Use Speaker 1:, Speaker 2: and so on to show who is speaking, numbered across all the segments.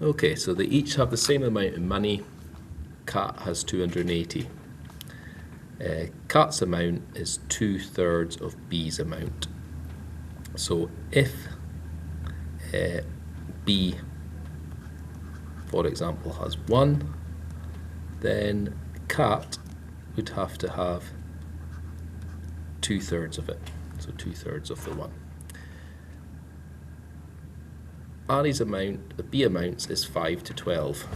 Speaker 1: Okay, so they each have the same amount of money. Cat has 280. Cat's amount is 2/3 of B's amount. So if B, for example, has 1, then Cat would have to have 2/3 of it, so 2/3 of the 1. Ari's amount, the B amounts, is 5 to 12.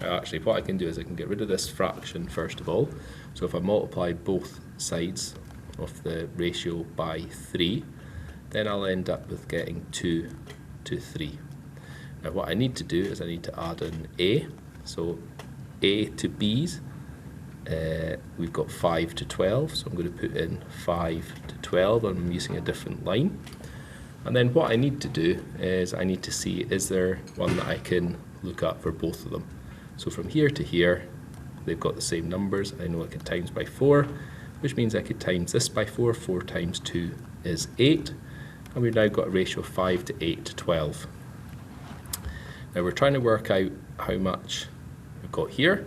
Speaker 1: Now actually, what I can do is I can get rid of this fraction first of all. So if I multiply both sides of the ratio by 3, then I'll end up with getting 2 to 3. Now what I need to do is I need to add an A. So A to B's, we've got 5 to 12, so I'm going to put in 5 to 12, and I'm using a different line. And then what I need to do is I need to see, is there one that I can look at for both of them. So from here to here, they've got the same numbers. I know I can times by 4, which means I could times this by 4. 4 times 2 is 8. And we've now got a ratio of 5 to 8 to 12. Now we're trying to work out how much we've got here.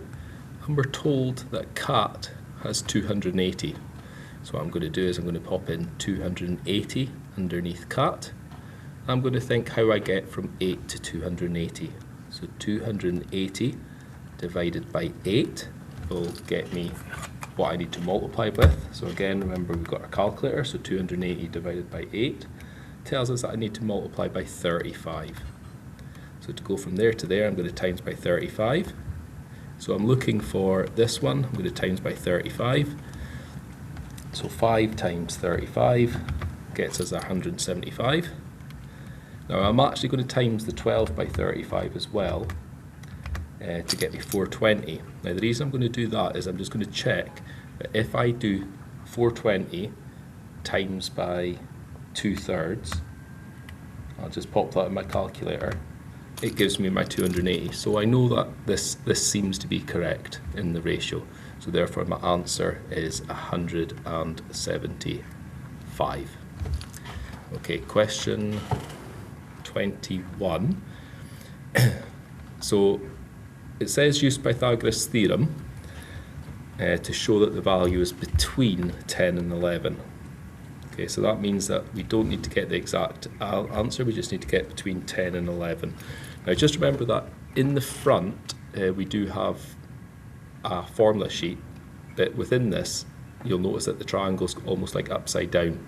Speaker 1: And we're told that Cat has 280. So what I'm going to do is I'm going to pop in 280 underneath Cat. I'm going to think how I get from 8 to 280. So 280 divided by 8 will get me what I need to multiply with. So again, remember we've got our calculator, so 280 divided by 8 tells us that I need to multiply by 35. So to go from there to there, I'm going to times by 35. So I'm looking for this one, I'm going to times by 35. So 5 times 35 gets us 175. Now I'm actually going to times the 12 by 35 as well to get me 420. Now the reason I'm going to do that is I'm just going to check that if I do 420 times by 2/3, I'll just pop that in my calculator, it gives me my 280. So I know that this seems to be correct in the ratio. So therefore my answer is 175. Okay, question 21. So it says use Pythagoras' theorem to show that the value is between 10 and 11. Okay, so that means that we don't need to get the exact answer, we just need to get between 10 and 11. Now just remember that in the front we do have a formula sheet, but within this you'll notice that the triangle's almost like upside down.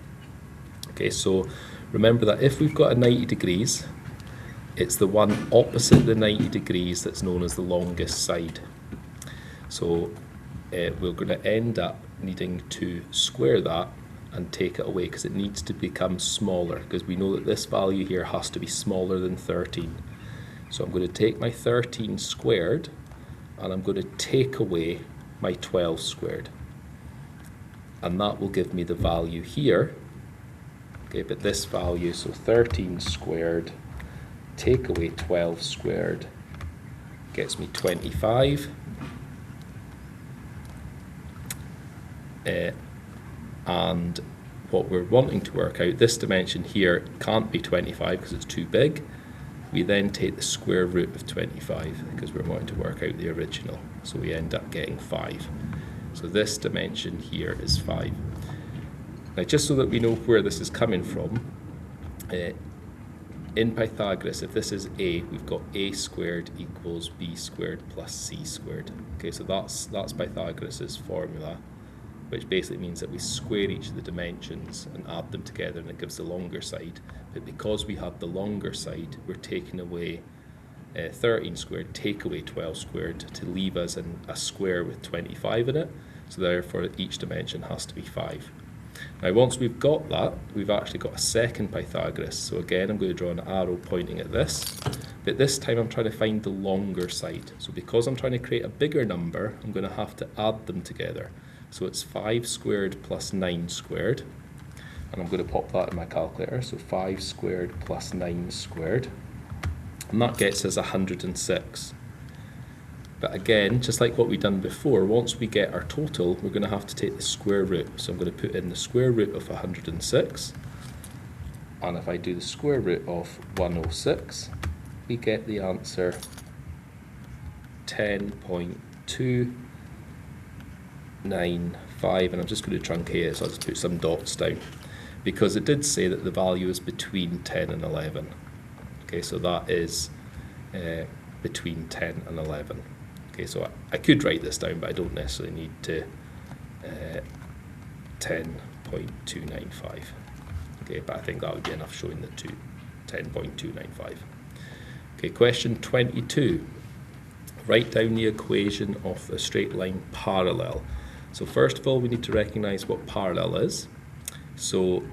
Speaker 1: Okay, so remember that if we've got a 90 degrees, it's the one opposite the 90 degrees that's known as the longest side. So we're going to end up needing to square that and take it away because it needs to become smaller, because we know that this value here has to be smaller than 13. So I'm going to take my 13 squared and I'm going to take away my 12 squared. And that will give me the value here. Okay, but this value, so 13 squared, take away 12 squared, gets me 25. And what we're wanting to work out, this dimension here can't be 25 because it's too big. We then take the square root of 25 because we're wanting to work out the original. So we end up getting 5. So this dimension here is 5. Now just so that we know where this is coming from, in Pythagoras, if this is a, we've got a squared equals b squared plus c squared. Okay, so that's Pythagoras' formula, which basically means that we square each of the dimensions and add them together and it gives the longer side. But because we have the longer side, we're taking away 13 squared, take away 12 squared to leave us in a square with 25 in it. So therefore each dimension has to be 5. Now once we've got that, we've actually got a second Pythagoras. So again, I'm going to draw an arrow pointing at this. But this time I'm trying to find the longer side. So because I'm trying to create a bigger number, I'm going to have to add them together. So it's 5 squared plus 9 squared. And I'm going to pop that in my calculator. So 5 squared plus 9 squared. And that gets us 106. But again, just like what we've done before, once we get our total, we're going to have to take the square root. So I'm going to put in the square root of 106. And if I do the square root of 106, we get the answer 10.295, and I'm just going to truncate it, so I'll just put some dots down, because it did say that the value is between 10 and 11. Okay, so that is between 10 and 11. Okay, so I could write this down, but I don't necessarily need to 10.295. Okay, but I think that would be enough showing the 10.295. Okay, question 22. Write down the equation of a straight line parallel. So first of all, we need to recognize what parallel is. So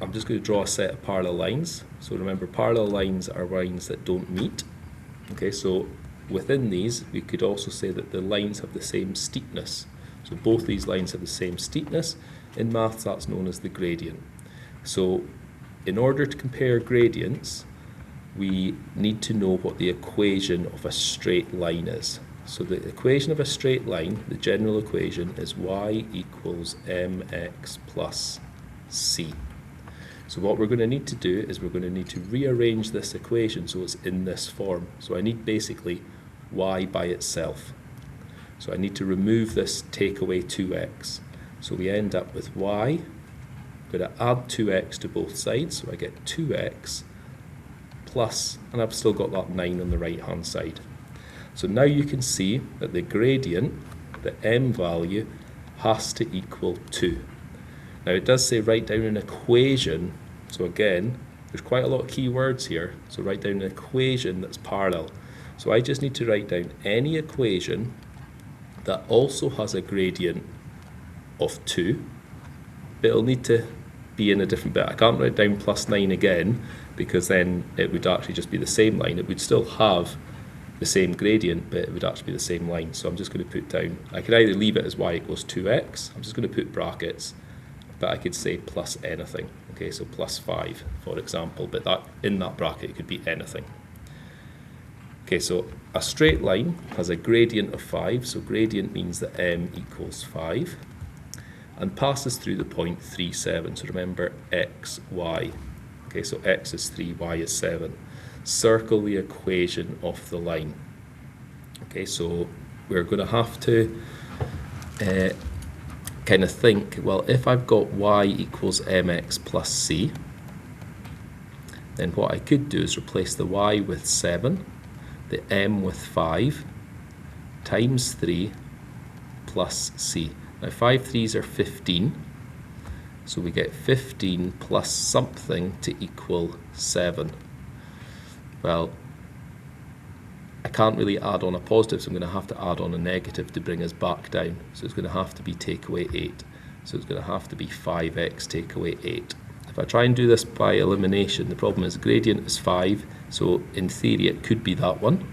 Speaker 1: I'm just going to draw a set of parallel lines. So remember, parallel lines are lines that don't meet. Okay, so within these, we could also say that the lines have the same steepness. So both these lines have the same steepness. In maths, that's known as the gradient. So in order to compare gradients, we need to know what the equation of a straight line is. So the equation of a straight line, the general equation, is y equals mx plus c. So what we're going to need to do is we're going to need to rearrange this equation so it's in this form. So I need basically y by itself. So I need to remove this, take away 2x. So we end up with y. I'm going to add 2x to both sides, so I get 2x plus, and I've still got that 9 on the right hand side. So now you can see that the gradient, the m value, has to equal 2. Now it does say write down an equation, so again, there's quite a lot of key words here, so write down an equation that's parallel. So I just need to write down any equation that also has a gradient of 2, but it'll need to be in a different bit. I can't write down plus 9 again, because then it would actually just be the same line. It would still have the same gradient, but it would actually be the same line. So I'm just going to put down, I could either leave it as y equals 2x, I'm just going to put brackets, but I could say plus anything. Okay, so plus 5, for example, but that in that bracket it could be anything. Okay, so a straight line has a gradient of 5, so gradient means that m equals 5, and passes through the point 3, 7. So remember x, y. Okay, so x is 3, y is 7. Circle the equation of the line. Okay, so we're going to have to kind of think, well, if I've got y equals mx plus c, then what I could do is replace the y with 7, the m with 5, times 3 plus c. Now 5 3s are 15, so we get 15 plus something to equal 7. Well, I can't really add on a positive, so I'm going to have to add on a negative to bring us back down. So it's going to have to be take away 8. So it's going to have to be 5x take away 8. If I try and do this by elimination, the problem is gradient is 5, so in theory it could be that one.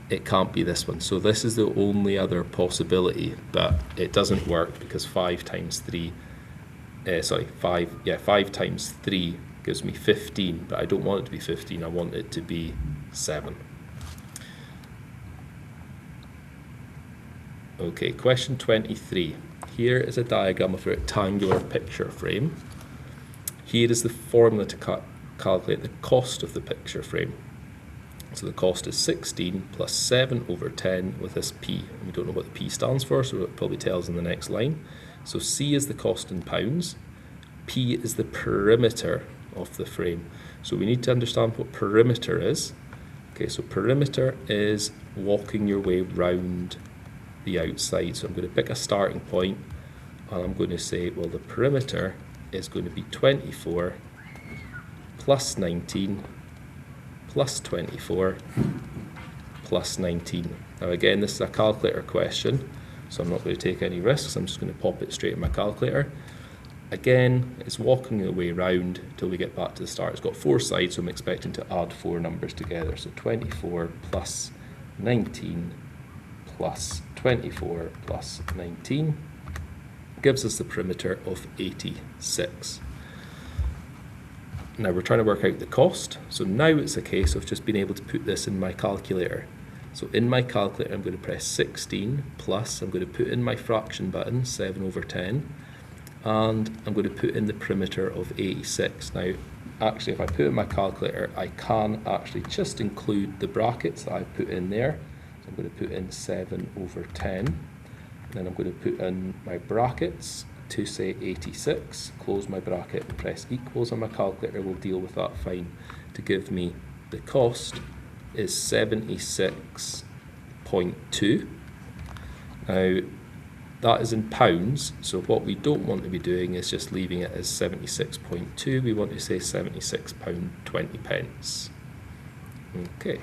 Speaker 1: It can't be this one. So this is the only other possibility, but it doesn't work because 5 times 3, 5 times 3 gives me 15, but I don't want it to be 15, I want it to be 7. Okay, question 23. Here is a diagram of a rectangular picture frame. Here is the formula to calculate the cost of the picture frame. So the cost is 16 plus 7 over 10 with this p. We don't know what the p stands for, so it probably tells in the next line. So c is the cost in pounds. P is the perimeter of the frame. So we need to understand what perimeter is. Okay, so perimeter is walking your way round the outside. So I'm going to pick a starting point and I'm going to say, well, the perimeter is going to be 24 plus 19 plus 24 plus 19. Now again, this is a calculator question, so I'm not going to take any risks. I'm just going to pop it straight in my calculator. Again, it's walking the way round till we get back to the start. It's got 4 sides, so I'm expecting to add 4 numbers together. So 24 plus 19 plus 24 plus 19 gives us the perimeter of 86. Now we're trying to work out the cost, so now it's a case of just being able to put this in my calculator. So in my calculator I'm going to press 16 plus, I'm going to put in my fraction button, 7 over 10, and I'm going to put in the perimeter of 86. Now actually, if I put in my calculator, I can actually just include the brackets that I put in there. So I'm going to put in 7/10. And then I'm going to put in my brackets to say 86, close my bracket and press equals, and my calculator will deal with that fine to give me the cost is 76.2. Now, that is in pounds, so what we don't want to be doing is just leaving it as 76.2. We want to say £76.20. Okay.